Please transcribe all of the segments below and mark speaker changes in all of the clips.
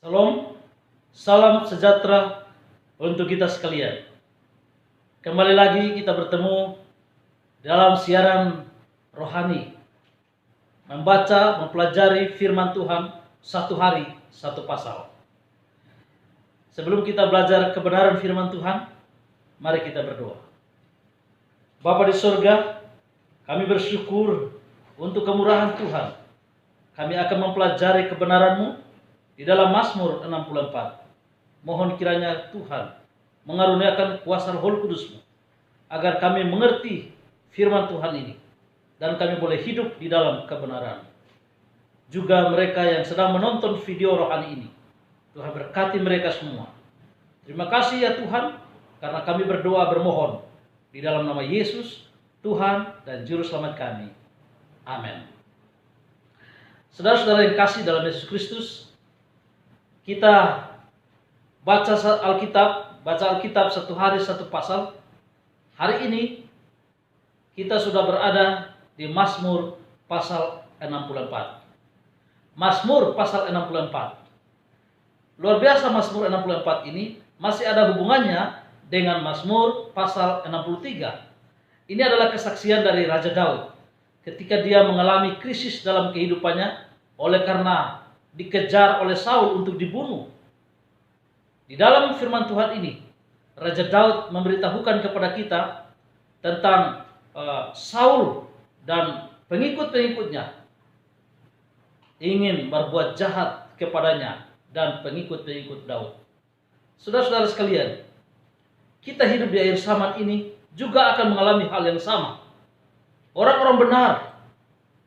Speaker 1: Salam, salam sejahtera untuk kita sekalian. Kembali lagi kita bertemu dalam siaran rohani, membaca, mempelajari firman Tuhan satu hari, satu pasal. Sebelum kita belajar kebenaran firman Tuhan, mari kita berdoa. Bapa di surga, kami bersyukur untuk kemurahan Tuhan. Kami akan mempelajari kebenaran-Mu di dalam Mazmur 64. Mohon kiranya Tuhan mengaruniakan kuasa Roh Kudus-Mu agar kami mengerti firman Tuhan ini dan kami boleh hidup di dalam kebenaran. Juga mereka yang sedang menonton video rohani ini, Tuhan berkati mereka semua. Terima kasih ya Tuhan, karena kami berdoa bermohon di dalam nama Yesus, Tuhan dan Juru Selamat kami. Amin. Saudara-saudara yang kasih dalam Yesus Kristus, kita baca Alkitab satu hari satu pasal. Hari ini kita sudah berada di Mazmur pasal 64. Mazmur pasal 64. Luar biasa, Mazmur 64 ini masih ada hubungannya dengan Mazmur pasal 63. Ini adalah kesaksian dari Raja Daud ketika dia mengalami krisis dalam kehidupannya oleh karena dikejar oleh Saul untuk dibunuh. Di dalam firman Tuhan ini, Raja Daud memberitahukan kepada kita tentang Saul dan pengikut-pengikutnya ingin berbuat jahat kepadanya dan pengikut-pengikut Daud. Saudara-saudara sekalian, kita hidup di akhir zaman ini juga akan mengalami hal yang sama. Orang-orang benar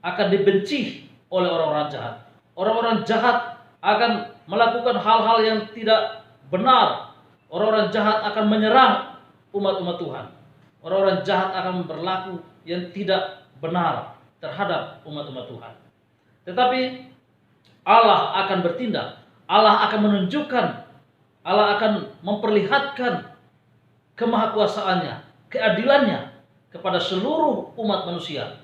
Speaker 1: akan dibenci oleh orang-orang jahat. Orang-orang jahat akan melakukan hal-hal yang tidak benar. Orang-orang jahat akan menyerang umat-umat Tuhan. Orang-orang jahat akan berlaku yang tidak benar terhadap umat-umat Tuhan. Tetapi Allah akan bertindak. Allah akan menunjukkan, Allah akan memperlihatkan kemahakuasaannya, keadilannya kepada seluruh umat manusia.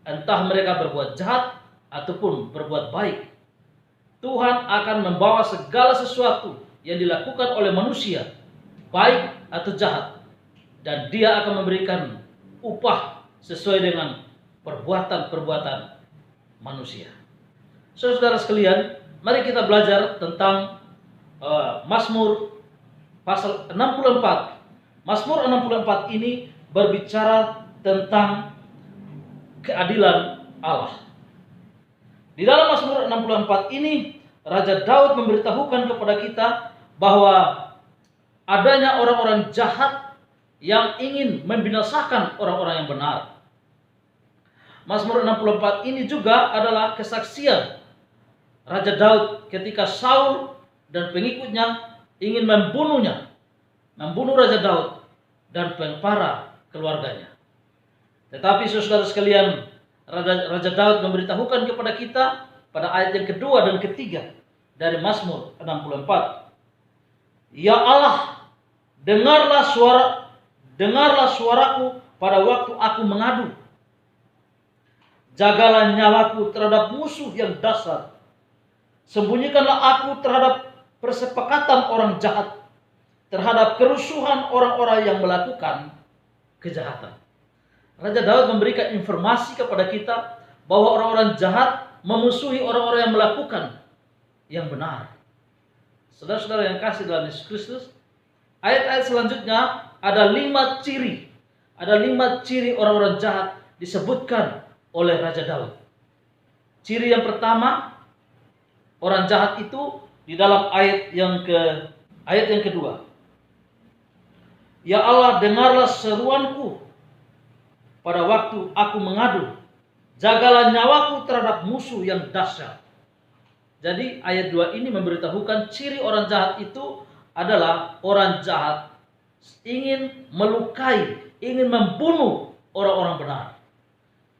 Speaker 1: Entah mereka berbuat jahat ataupun berbuat baik. Tuhan akan membawa segala sesuatu yang dilakukan oleh manusia, baik atau jahat, dan Dia akan memberikan upah sesuai dengan perbuatan-perbuatan manusia. Saudara-saudara sekalian, mari kita belajar tentang Mazmur pasal 64. Mazmur 64 ini berbicara tentang keadilan Allah. Di dalam Mazmur 64 ini, Raja Daud memberitahukan kepada kita bahwa adanya orang-orang jahat yang ingin membinasakan orang-orang yang benar. Mazmur 64 ini juga adalah kesaksian Raja Daud ketika Saul dan pengikutnya ingin membunuh Raja Daud dan para keluarganya. Tetapi saudara sekalian, Raja Daud memberitahukan kepada kita pada ayat yang kedua dan ketiga dari Mazmur 64. Ya Allah, dengarlah suaraku pada waktu aku mengadu. Jagalah nyawaku terhadap musuh yang dasar. Sembunyikanlah aku terhadap persepakatan orang jahat, terhadap kerusuhan orang-orang yang melakukan kejahatan. Raja Daud memberikan informasi kepada kita bahwa orang-orang jahat memusuhi orang-orang yang melakukan yang benar. Saudara-saudara yang kasih dalam Yesus Kristus, ayat-ayat selanjutnya ada 5 ciri. Ada 5 ciri orang-orang jahat disebutkan oleh Raja Daud. Ciri yang pertama, orang jahat itu di dalam ayat yang kedua. Ya Allah, dengarlah seruanku pada waktu aku mengadu. Jagalah nyawaku terhadap musuh yang dahsyat. Jadi ayat 2 ini memberitahukan ciri orang jahat itu adalah orang jahat ingin melukai, ingin membunuh orang-orang benar.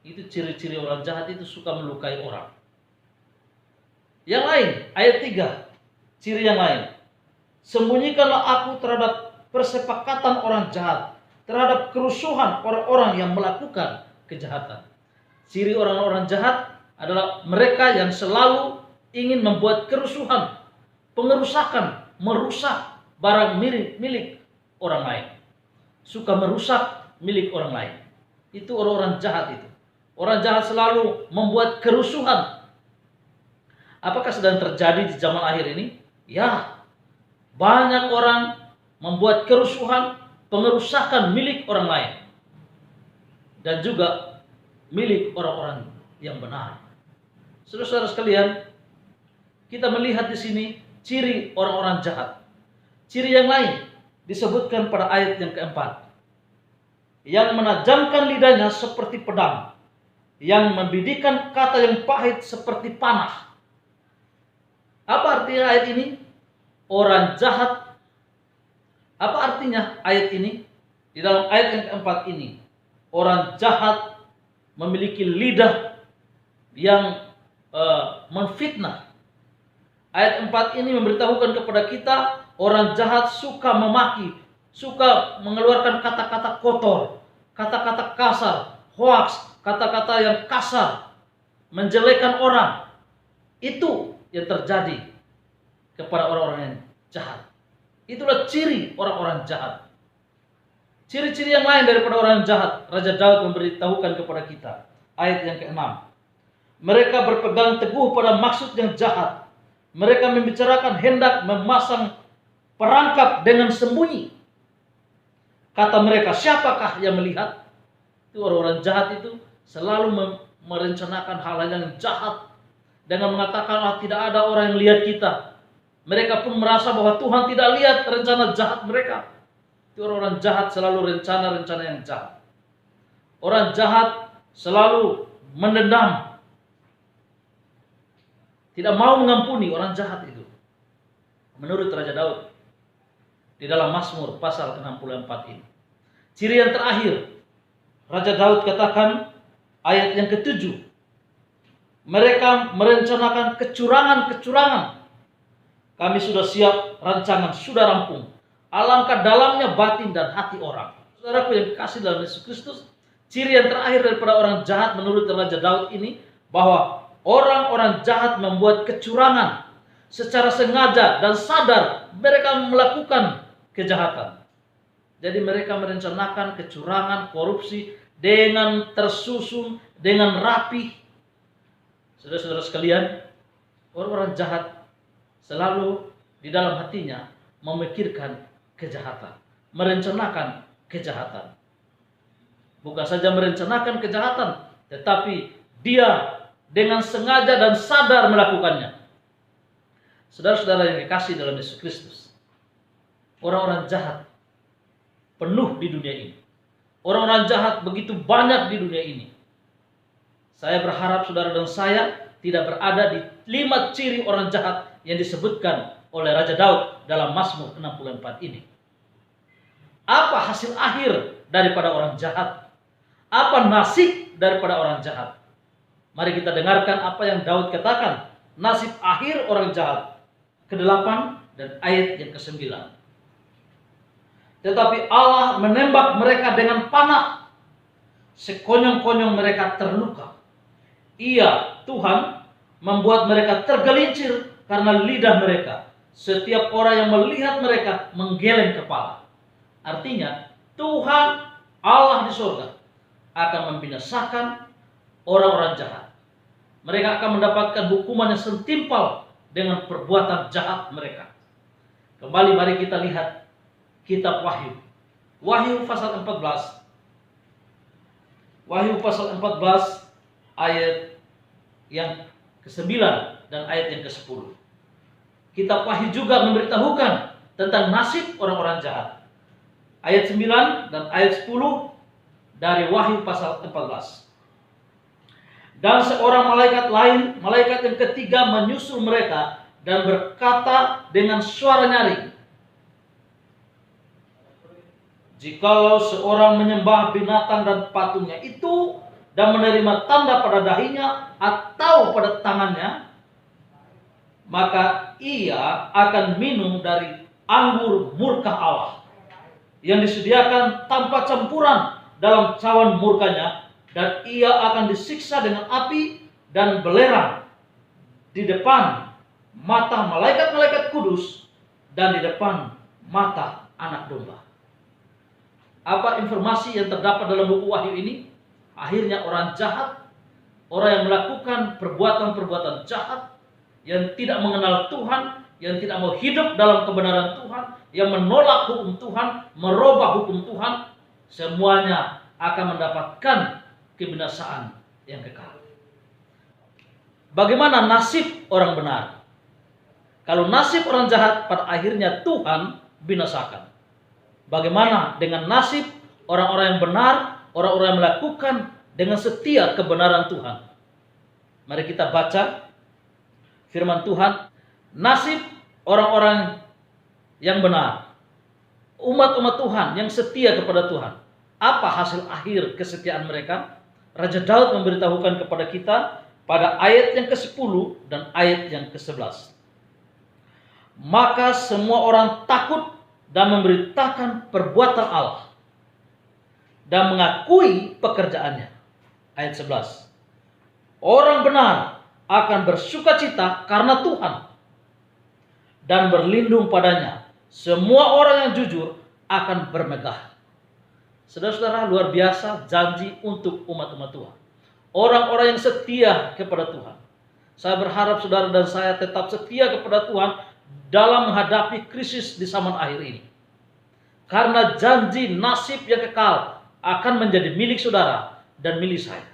Speaker 1: Itu ciri-ciri orang jahat itu suka melukai orang. Yang lain, ayat 3, ciri yang lain. Sembunyikanlah aku terhadap persepakatan orang jahat, terhadap kerusuhan orang-orang yang melakukan kejahatan. Ciri orang-orang jahat adalah mereka yang selalu ingin membuat kerusuhan, pengerusakan, merusak barang milik orang lain. Suka merusak milik orang lain. Itu orang-orang jahat itu. Orang jahat selalu membuat kerusuhan. Apakah sedang terjadi di zaman akhir ini? Ya, banyak orang membuat kerusuhan, pengerusakan milik orang lain. Dan juga milik orang-orang yang benar. Saudara-saudara sekalian, kita melihat di sini ciri orang-orang jahat. Ciri yang lain disebutkan pada ayat yang keempat. Yang menajamkan lidahnya seperti pedang, yang membidikan kata yang pahit seperti panah. Apa artinya ayat ini? Orang jahat. Apa artinya ayat ini? Di dalam ayat yang keempat ini, orang jahat memiliki lidah yang menfitnah. Ayat 4 ini memberitahukan kepada kita, orang jahat suka memaki, suka mengeluarkan kata-kata kotor, kata-kata kasar, hoaks, kata-kata yang kasar, menjelekan orang. Itu yang terjadi kepada orang-orang yang jahat. Itulah ciri orang-orang jahat. Ciri-ciri yang lain daripada orang jahat, Raja Daud memberitahukan kepada kita. Ayat yang ke-6. Mereka berpegang teguh pada maksud yang jahat. Mereka membicarakan hendak memasang perangkap dengan sembunyi. Kata mereka, siapakah yang melihat? Itu orang-orang jahat itu selalu merencanakan hal-hal yang jahat. Dengan mengatakan, tidak ada orang yang lihat kita. Mereka pun merasa bahwa Tuhan tidak lihat rencana jahat mereka. Itu orang-orang jahat selalu rencana-rencana yang jahat. Orang jahat selalu mendendam. Tidak mau mengampuni orang jahat itu. Menurut Raja Daud. Di dalam Mazmur pasal 64 ini. Ciri yang terakhir. Raja Daud katakan ayat yang ke-7. Mereka merencanakan kecurangan-kecurangan. Kami sudah siap, rancangan sudah rampung. Alangkah dalamnya batin dan hati orang. Saudaraku yang dikasih dalam Yesus Kristus, ciri yang terakhir daripada orang jahat menurut Raja Daud ini, bahwa orang-orang jahat membuat kecurangan. Secara sengaja dan sadar mereka melakukan kejahatan. Jadi mereka merencanakan kecurangan, korupsi dengan tersusun, dengan rapi. Saudara-saudara sekalian, orang-orang jahat selalu di dalam hatinya memikirkan kejahatan, merencanakan kejahatan. Bukan saja merencanakan kejahatan, tetapi dia dengan sengaja dan sadar melakukannya. Saudara-saudara yang dikasih dalam Yesus Kristus, orang-orang jahat penuh di dunia ini. Orang-orang jahat begitu banyak di dunia ini. Saya berharap saudara dan saya tidak berada di 5 ciri orang jahat yang disebutkan oleh Raja Daud dalam Mazmur 64 ini. Apa hasil akhir daripada orang jahat? Apa nasib daripada orang jahat? Mari kita dengarkan apa yang Daud katakan. Nasib akhir orang jahat. Ke-8 dan ayat yang ke-9. Tetapi Allah menembak mereka dengan panah. Sekonyong-konyong mereka terluka. Ia, Tuhan, membuat mereka tergelincir karena lidah mereka. Setiap orang yang melihat mereka menggeleng kepala. Artinya, Tuhan Allah di surga akan membinasakan orang-orang jahat. Mereka akan mendapatkan hukuman yang setimpal dengan perbuatan jahat mereka. Kembali mari kita lihat kitab Wahyu. Wahyu pasal 14. Wahyu pasal 14 ayat yang ke-9 dan ayat yang ke-10. Kitab Wahyu juga memberitahukan tentang nasib orang-orang jahat. Ayat 9 dan ayat 10 dari Wahyu pasal 14. Dan seorang malaikat lain, malaikat yang ketiga menyusul mereka dan berkata dengan suara nyaring, jikalau seorang menyembah binatang dan patungnya itu dan menerima tanda pada dahinya atau pada tangannya, maka ia akan minum dari anggur murka Allah yang disediakan tanpa campuran dalam cawan murkanya, dan ia akan disiksa dengan api dan belerang di depan mata malaikat-malaikat kudus, dan di depan mata anak domba. Apa informasi yang terdapat dalam buku Wahyu ini? Akhirnya orang jahat, orang yang melakukan perbuatan-perbuatan jahat, yang tidak mengenal Tuhan, yang tidak mau hidup dalam kebenaran Tuhan, yang menolak hukum Tuhan, merubah hukum Tuhan, semuanya akan mendapatkan kebinasaan yang kekal. Bagaimana nasib orang benar? Kalau nasib orang jahat, pada akhirnya Tuhan binasakan. Bagaimana dengan nasib orang-orang yang benar, orang-orang yang melakukan dengan setia kebenaran Tuhan? Mari kita baca firman Tuhan. Nasib orang-orang yang benar, umat-umat Tuhan yang setia kepada Tuhan. Apa hasil akhir kesetiaan mereka? Raja Daud memberitahukan kepada kita pada ayat yang ke-10 dan ayat yang ke-11. Maka semua orang takut dan memberitakan perbuatan Allah dan mengakui pekerjaannya. Ayat 11. Orang benar akan bersukacita karena Tuhan dan berlindung padanya. Semua orang yang jujur akan bermegah. Saudara-saudara, luar biasa janji untuk umat-umat Tuhan. Orang-orang yang setia kepada Tuhan. Saya berharap saudara dan saya tetap setia kepada Tuhan dalam menghadapi krisis di zaman akhir ini. Karena janji nasib yang kekal akan menjadi milik saudara dan milik saya.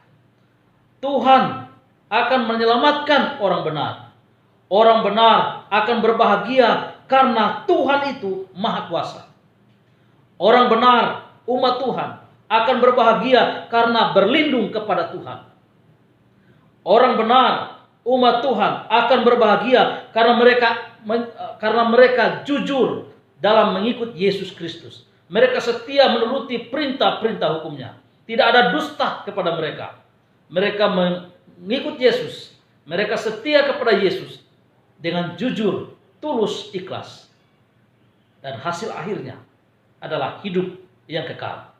Speaker 1: Tuhan akan menyelamatkan orang benar. Orang benar akan berbahagia karena Tuhan itu Maha Kuasa. Orang benar, umat Tuhan, akan berbahagia karena berlindung kepada Tuhan. Orang benar, umat Tuhan, akan berbahagia karena mereka jujur dalam mengikut Yesus Kristus. Mereka setia menuruti perintah-perintah hukumnya. Tidak ada dusta kepada mereka. Mereka mengikut Yesus. Mereka setia kepada Yesus dengan jujur, tulus, ikhlas. Dan hasil akhirnya adalah hidup yang kekal.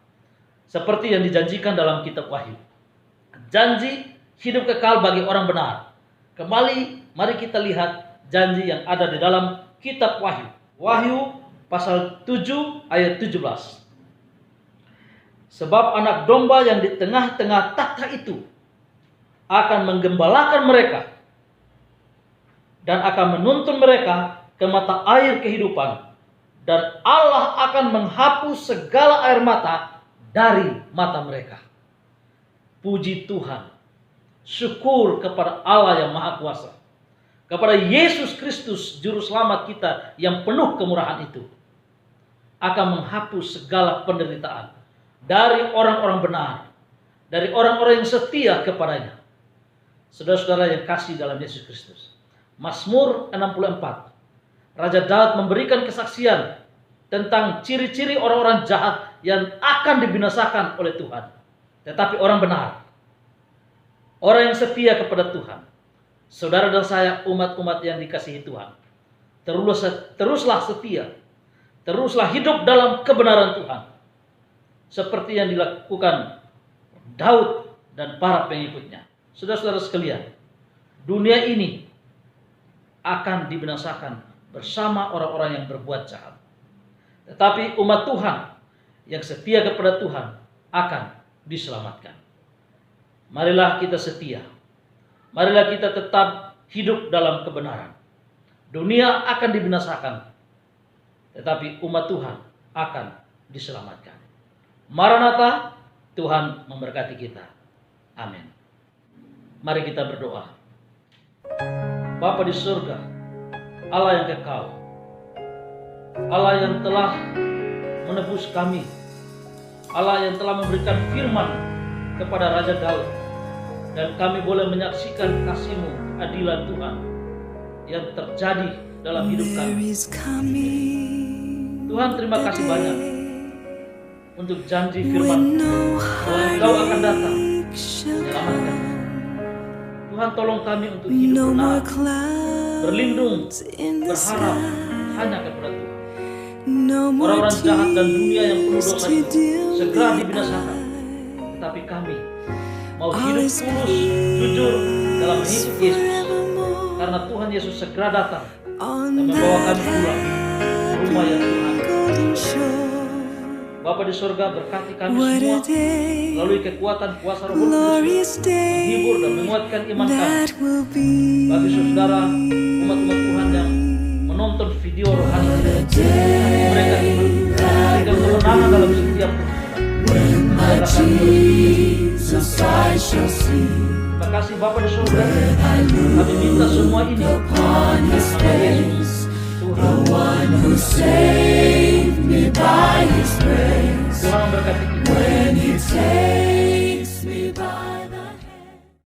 Speaker 1: Seperti yang dijanjikan dalam kitab Wahyu. Janji hidup kekal bagi orang benar. Kembali, mari kita lihat janji yang ada di dalam kitab Wahyu. Wahyu pasal 7 ayat 17. Sebab anak domba yang di tengah-tengah takhta itu akan menggembalakan mereka dan akan menuntun mereka ke mata air kehidupan, dan Allah akan menghapus segala air mata dari mata mereka. Puji Tuhan, syukur kepada Allah yang Maha Kuasa, kepada Yesus Kristus Juru Selamat kita yang penuh kemurahan itu, akan menghapus segala penderitaan dari orang-orang benar, dari orang-orang yang setia kepadanya. Saudara-saudara yang kasih dalam Yesus Kristus, Mazmur 64, Raja Daud memberikan kesaksian tentang ciri-ciri orang-orang jahat yang akan dibinasakan oleh Tuhan. Tetapi orang benar, orang yang setia kepada Tuhan, saudara dan saya umat-umat yang dikasihi Tuhan, teruslah setia, teruslah hidup dalam kebenaran Tuhan. Seperti yang dilakukan Daud dan para pengikutnya. Saudara-saudara sekalian, dunia ini akan dibinasakan bersama orang-orang yang berbuat jahat. Tetapi umat Tuhan yang setia kepada Tuhan akan diselamatkan. Marilah kita setia. Marilah kita tetap hidup dalam kebenaran. Dunia akan dibinasakan, tetapi umat Tuhan akan diselamatkan. Maranatha, Tuhan memberkati kita. Amin. Mari kita berdoa. Bapa di surga, Allah yang kekal, Allah yang telah menebus kami, Allah yang telah memberikan firman kepada Raja Daud, dan kami boleh menyaksikan kasih-Mu, keadilan Tuhan yang terjadi dalam hidup kami. Tuhan, terima kasih banyak untuk janji firman bahwa Engkau akan datang menyelamatkan kami. Tuhan, tolong kami untuk hidup benar, berlindung, berharap hanya kepada Tuhan. Orang-orang jahat dan dunia yang penuh dosa itu segera dibinasakan. Tetapi kami mau hidup tulus, jujur dalam mengikut Yesus. Karena Tuhan Yesus segera datang
Speaker 2: on
Speaker 1: dan membawa
Speaker 2: that
Speaker 1: kami pulang ke rumah yang Tuhan.
Speaker 2: golden shore.
Speaker 1: Bapa di surga, berkati kami
Speaker 2: What
Speaker 1: semua
Speaker 2: a day,
Speaker 1: melalui kekuatan kuasa Roh Kudus,
Speaker 2: glorious
Speaker 1: menghibur dan
Speaker 2: day
Speaker 1: menguatkan iman kami.
Speaker 2: that will be.
Speaker 1: Bagi saudara umat-umat Tuhan yang menonton video rohani ini, mereka diberikan kemenangan dalam setiap pergumulan.
Speaker 2: Jesus I shall see.
Speaker 1: Terima kasih Bapa di surga. Kami minta semua ini.
Speaker 2: Upon his
Speaker 1: Nama